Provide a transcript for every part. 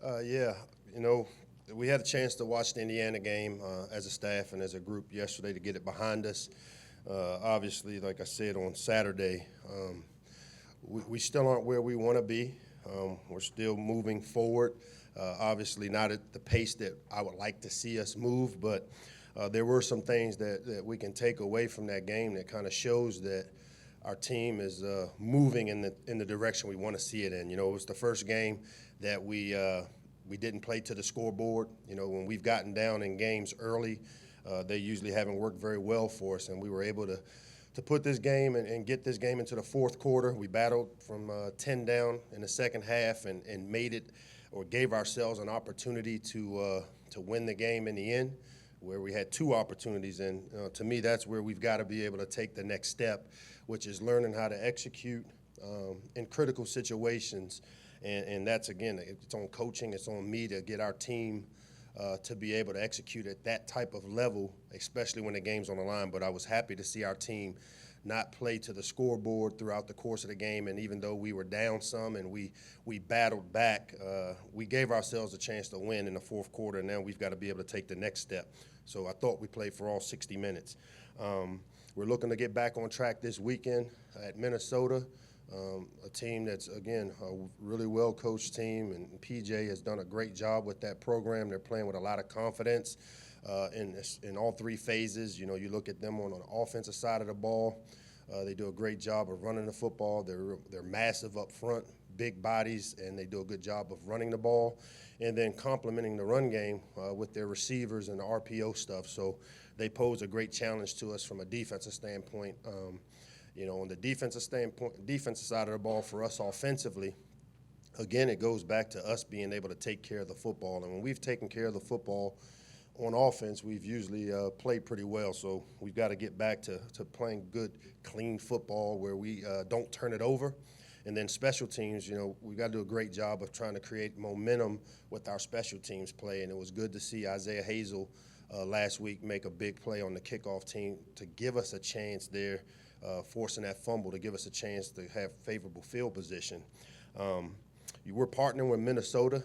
Yeah, you know, we had a chance to watch the Indiana game as a staff and as a group yesterday to get it behind us. Obviously, like I said on Saturday, we still aren't where we want to be. We're still moving forward. Obviously, not at the pace that I would like to see us move, but there were some things that we can take away from that game that kind of shows that our team is moving in the direction we want to see it in. You know, it was the first game that we didn't play to the scoreboard. You know, when we've gotten down in games early, they usually haven't worked very well for us, and we were able to put this game and get this game into the fourth quarter. We battled from 10 down in the second half and made it, or gave ourselves an opportunity to win the game in the end, where we had two opportunities. And to me, that's where we've got to be able to take the next step, which is learning how to execute in critical situations. And that's, again, it's on coaching, it's on me to get our team to be able to execute at that type of level, especially when the game's on the line. But I was happy to see our team not play to the scoreboard throughout the course of the game. And even though we were down some and we battled back, we gave ourselves a chance to win in the fourth quarter, and now we've got to be able to take the next step. So I thought we played for all 60 minutes. We're looking to get back on track this weekend at Minnesota. A team that's, again, a really well-coached team, and PJ has done a great job with that program. They're playing with a lot of confidence in all three phases. You know, you look at them on the offensive side of the ball, they do a great job of running the football. They're massive up front, big bodies, and they do a good job of running the ball, and then complementing the run game with their receivers and the RPO stuff. So they pose a great challenge to us from a defensive standpoint. You know, on the defensive side of the ball for us offensively, again, it goes back to us being able to take care of the football. And when we've taken care of the football on offense, we've usually played pretty well. So we've got to get back to playing good, clean football where we don't turn it over. And then special teams, you know, we've got to do a great job of trying to create momentum with our special teams play. And it was good to see Isaiah Hazel last week make a big play on the kickoff team to give us a chance there. Forcing that fumble to give us a chance to have favorable field position. We're partnering with Minnesota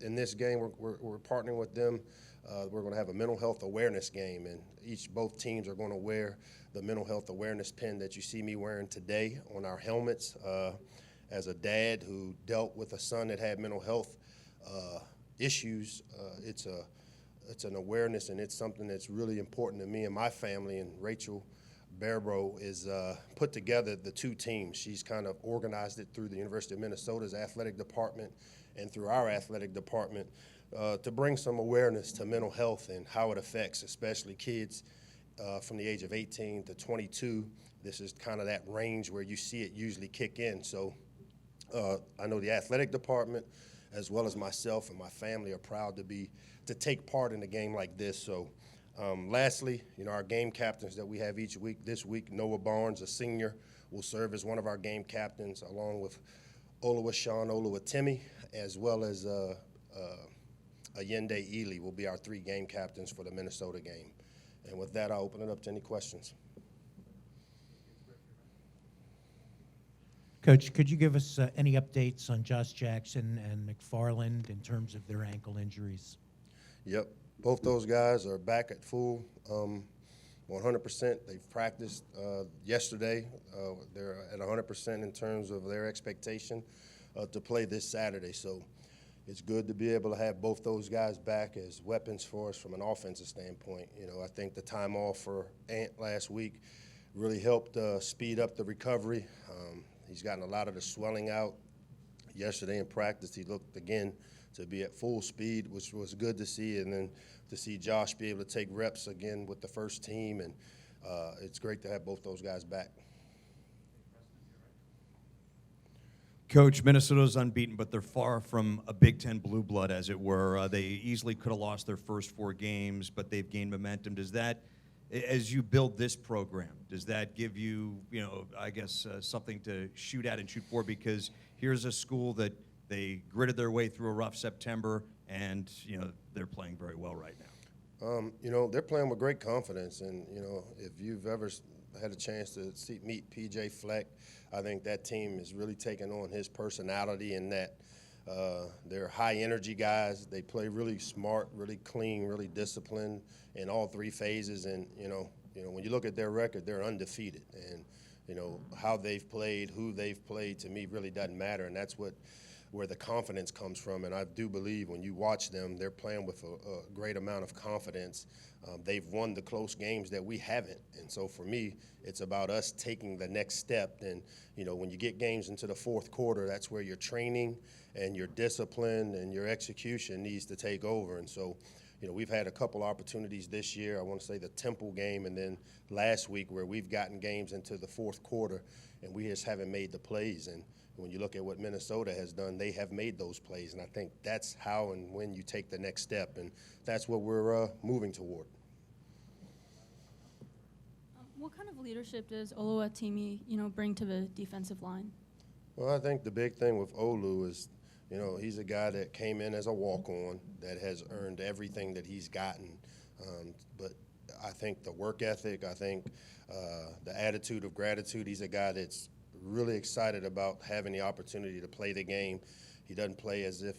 in this game. We're partnering with them. We're going to have a mental health awareness game, and both teams are going to wear the mental health awareness pin that you see me wearing today on our helmets. As a dad who dealt with a son that had mental health issues, it's an awareness, and it's something that's really important to me and my family. And Rachel Barbro is put together the two teams. She's kind of organized it through the University of Minnesota's athletic department and through our athletic department to bring some awareness to mental health and how it affects especially kids from the age of 18 to 22. This is kind of that range where you see it usually kick in. So I know the athletic department as well as myself and my family are proud to take part in a game like this. So lastly, you know, our game captains that we have each week. This week, Noah Barnes, a senior, will serve as one of our game captains, along with Oluwaseun Oluwatimi, as well as Ayende Ely will be our three game captains for the Minnesota game. And with that, I'll open it up to any questions. Coach, could you give us any updates on Josh Jackson and McFarland in terms of their ankle injuries? Yep. Both those guys are back at full 100%. They've practiced yesterday. They're at 100% in terms of their expectation to play this Saturday. So it's good to be able to have both those guys back as weapons for us from an offensive standpoint. You know, I think the time off for Ant last week really helped speed up the recovery. He's gotten a lot of the swelling out. Yesterday in practice, he looked, again, to be at full speed, which was good to see, and then to see Josh be able to take reps again with the first team, and it's great to have both those guys back. Coach, Minnesota's unbeaten, but they're far from a Big Ten blue blood, as it were. They easily could have lost their first 4 games, but they've gained momentum. Does that, as you build this program, does that give you, you know, I guess something to shoot at and shoot for? Because here's a school that they gritted their way through a rough September, and, you know, they're playing very well right now. You know, they're playing with great confidence, and, you know, if you've ever had a chance to meet PJ Fleck, I think that team is really taking on his personality, and that They're high-energy guys. They play really smart, really clean, really disciplined in all three phases. And, when you look at their record, they're undefeated. And, how they've played, who they've played, to me, really doesn't matter. And that's where the confidence comes from. And I do believe when you watch them, they're playing with a great amount of confidence. They've won the close games that we haven't. And so for me, it's about us taking the next step. And, when you get games into the fourth quarter, that's where your training and your discipline and your execution needs to take over. And so, we've had a couple opportunities this year. I want to say the Temple game and then last week where we've gotten games into the fourth quarter and we just haven't made the plays. And when you look at what Minnesota has done, they have made those plays. And I think that's how and when you take the next step. And that's what we're moving toward. What kind of leadership does Oluwatimi, bring to the defensive line? Well, I think the big thing with Olu is, he's a guy that came in as a walk-on that has earned everything that he's gotten. But I think the work ethic, I think the attitude of gratitude, he's a guy that's really excited about having the opportunity to play the game. He doesn't play as if,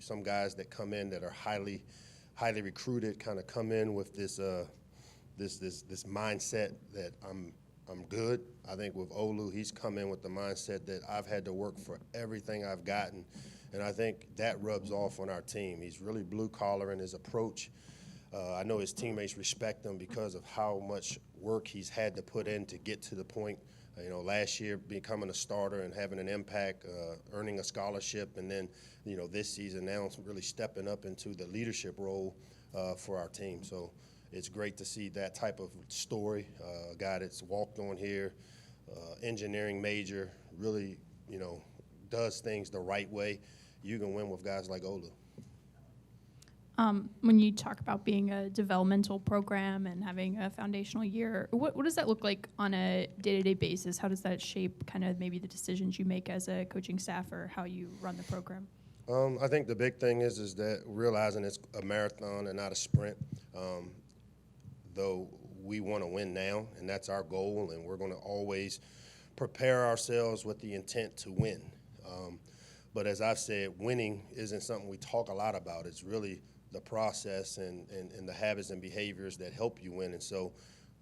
some guys that come in that are highly recruited kind of come in with this mindset that I'm good. I think with Olu, he's come in with the mindset that I've had to work for everything I've gotten. And I think that rubs off on our team. He's really blue-collar in his approach. I know his teammates respect him because of how much work he's had to put in to get to the point. Last year becoming a starter and having an impact, earning a scholarship, and then, this season now really stepping up into the leadership role for our team. So it's great to see that type of story. A guy that's walked on here, engineering major, really, does things the right way. You can win with guys like Olu. When you talk about being a developmental program and having a foundational year, what does that look like on a day-to-day basis? How does that shape kind of maybe the decisions you make as a coaching staff or how you run the program? I think the big thing is that realizing it's a marathon and not a sprint. Though we want to win now, and that's our goal, and we're going to always prepare ourselves with the intent to win. But as I've said, winning isn't something we talk a lot about. It's really the process and the habits and behaviors that help you win. And so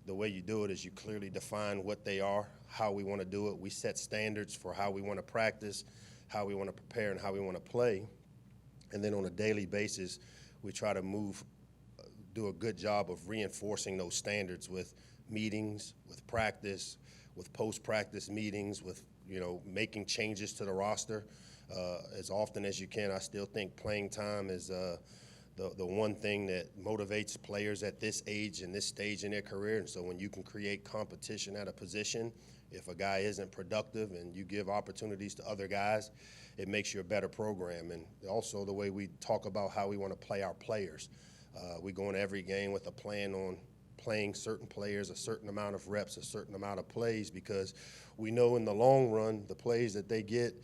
the way you do it is you clearly define what they are, how we want to do it. We set standards for how we want to practice, how we want to prepare, and how we want to play. And then on a daily basis, we try to do a good job of reinforcing those standards with meetings, with practice, with post-practice meetings, with making changes to the roster as often as you can. I still think playing time is the one thing that motivates players at this age and this stage in their career. And so when you can create competition at a position, if a guy isn't productive and you give opportunities to other guys, it makes you a better program. And also the way we talk about how we want to play our players. We go into every game with a plan on playing certain players a certain amount of reps, a certain amount of plays, because we know in the long run the plays that they get,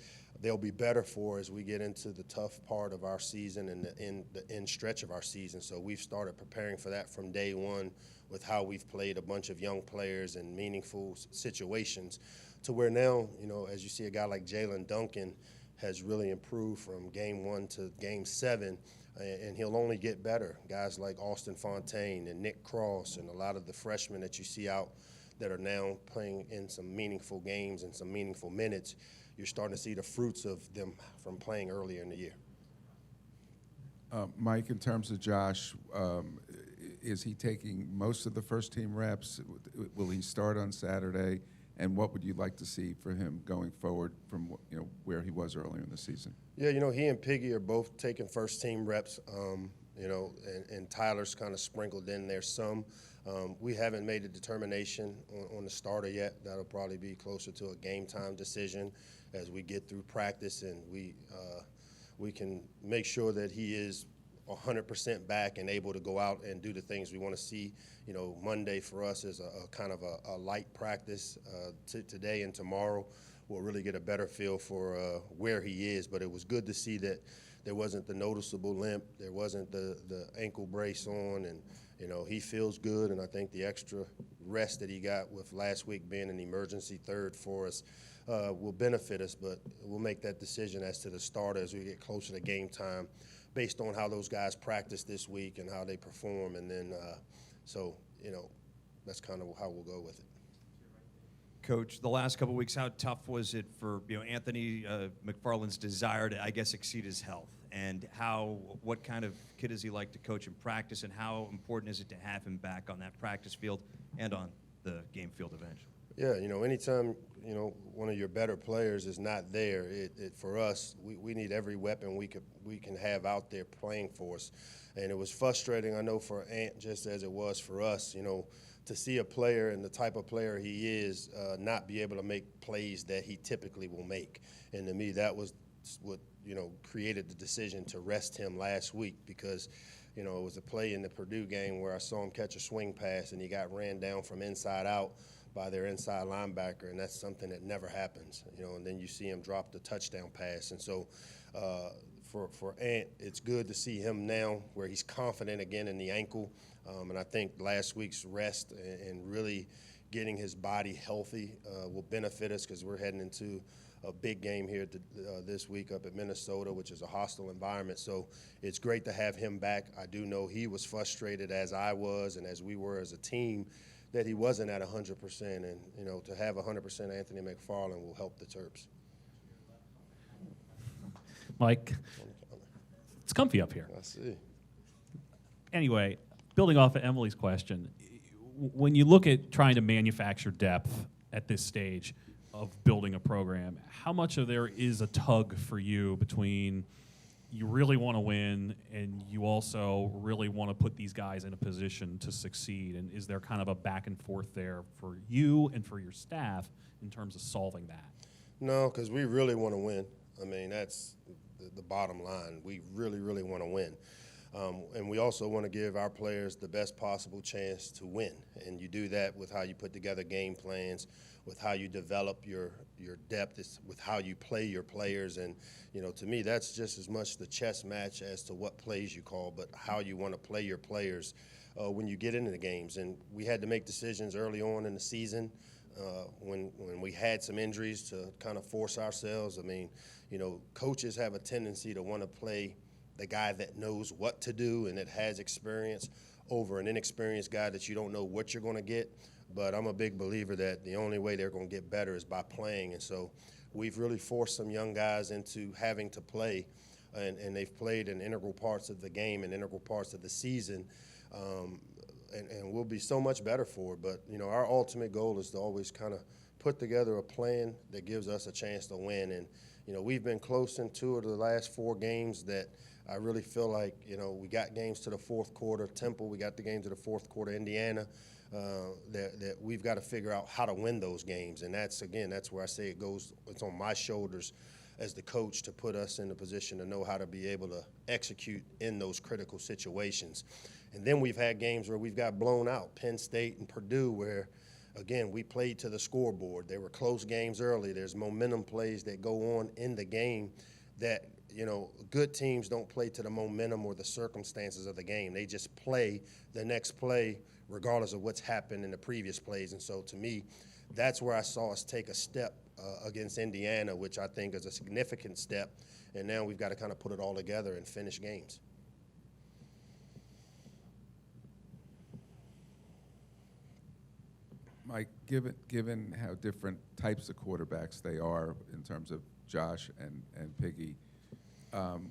they'll be better for as we get into the tough part of our season and the end stretch of our season. So we've started preparing for that from day one with how we've played a bunch of young players in meaningful situations to where now, as you see a guy like Jalen Duncan has really improved from game 1 to game 7, and he'll only get better. Guys like Austin Fontaine and Nick Cross and a lot of the freshmen that you see out that are now playing in some meaningful games and some meaningful minutes, you're starting to see the fruits of them from playing earlier in the year. Mike, in terms of Josh, is he taking most of the first-team reps? Will he start on Saturday? And what would you like to see for him going forward from where he was earlier in the season? Yeah, he and Piggy are both taking first-team reps, and Tyler's kind of sprinkled in there some. We haven't made a determination on the starter yet. That'll probably be closer to a game-time decision as we get through practice and we can make sure that he is 100% back and able to go out and do the things we want to see. Monday for us is a kind of a light practice. Today and tomorrow we'll really get a better feel for where he is. But it was good to see that there wasn't the noticeable limp, there wasn't the ankle brace on, and he feels good. And I think the extra rest that he got with last week being an emergency third for us will benefit us, but we'll make that decision as to the starter as we get closer to game time based on how those guys practice this week and how they perform. And then, that's kind of how we'll go with it. Coach, the last couple of weeks, how tough was it for Anthony McFarland's desire to, I guess, exceed his health? And what kind of kid is he like to coach in practice, and how important is it to have him back on that practice field and on the game field eventually? Yeah, anytime, one of your better players is not there, for us, we need every weapon we can have out there playing for us. And it was frustrating, I know, for Ant, just as it was for us, to see a player and the type of player he is not be able to make plays that he typically will make. And to me, that was what, created the decision to rest him last week, because, it was a play in the Purdue game where I saw him catch a swing pass and he got ran down from inside out by their inside linebacker, and that's something that never happens, and then you see him drop the touchdown pass. And so for Ant, it's good to see him now where he's confident again in the ankle. And I think last week's rest and really getting his body healthy will benefit us, because we're heading into a big game here this week up at Minnesota, which is a hostile environment. So it's great to have him back. I do know he was frustrated, as I was and as we were as a team, that he wasn't at 100%. And, to have 100% Anthony McFarland will help the Terps. Mike, it's comfy up here. I see. Anyway, building off of Emily's question, when you look at trying to manufacture depth at this stage of building a program, how much of there is a tug for you between you really want to win and you also really want to put these guys in a position to succeed? And is there kind of a back and forth there for you and for your staff in terms of solving that? No, because we really want to win. I mean, that's the bottom line. We really, really want to win. And we also want to give our players the best possible chance to win. And you do that with how you put together game plans, with how you develop your depth, with how you play your players. And, to me, that's just as much the chess match as to what plays you call, but how you want to play your players when you get into the games. And we had to make decisions early on in the season when we had some injuries to kind of force ourselves. I mean, coaches have a tendency to want to play the guy that knows what to do and that has experience over an inexperienced guy that you don't know what you're going to get. But I'm a big believer that the only way they're going to get better is by playing. And so we've really forced some young guys into having to play, and they've played in integral parts of the game and integral parts of the season. And we'll be so much better for it. But, our ultimate goal is to always kind of put together a plan that gives us a chance to win. And, we've been close in 2 of the last 4 games that I really feel like, we got games to the fourth quarter. Temple, we got the game to the fourth quarter. Indiana, that we've got to figure out how to win those games. And that's where I say it's on my shoulders as the coach to put us in a position to know how to be able to execute in those critical situations. And then we've had games where we've got blown out, Penn State and Purdue, where, again, we played to the scoreboard. They were close games early. There's momentum plays that go on in the game that, good teams don't play to the momentum or the circumstances of the game. They just play the next play regardless of what's happened in the previous plays. And so, to me, that's where I saw us take a step against Indiana, which I think is a significant step. And now we've got to kind of put it all together and finish games. Mike, given how different types of quarterbacks they are in terms of Josh and Piggy,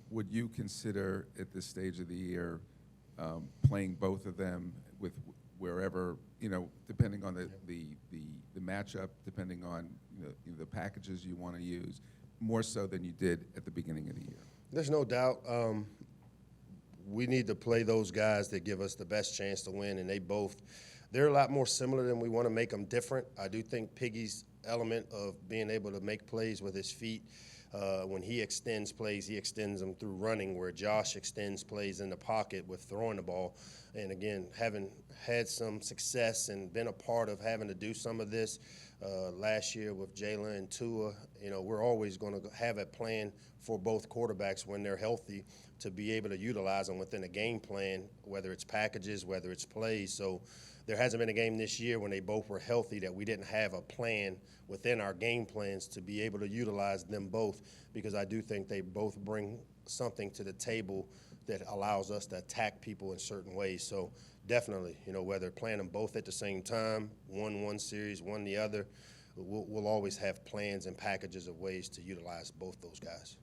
would you consider at this stage of the year playing both of them with wherever, depending on the matchup, depending on the packages you want to use, more so than you did at the beginning of the year? There's no doubt we need to play those guys that give us the best chance to win, and they're a lot more similar than we want to make them different. I do think Piggy's element of being able to make plays with his feet, when he extends plays, he extends them through running, where Josh extends plays in the pocket with throwing the ball. And again, having had some success and been a part of having to do some of this last year with Jalen and Tua, we're always going to have a plan for both quarterbacks when they're healthy to be able to utilize them within a game plan, whether it's packages, whether it's plays. So there hasn't been a game this year when they both were healthy that we didn't have a plan within our game plans to be able to utilize them both, because I do think they both bring something to the table that allows us to attack people in certain ways. So definitely, whether playing them both at the same time, one series, one the other, we'll always have plans and packages of ways to utilize both those guys.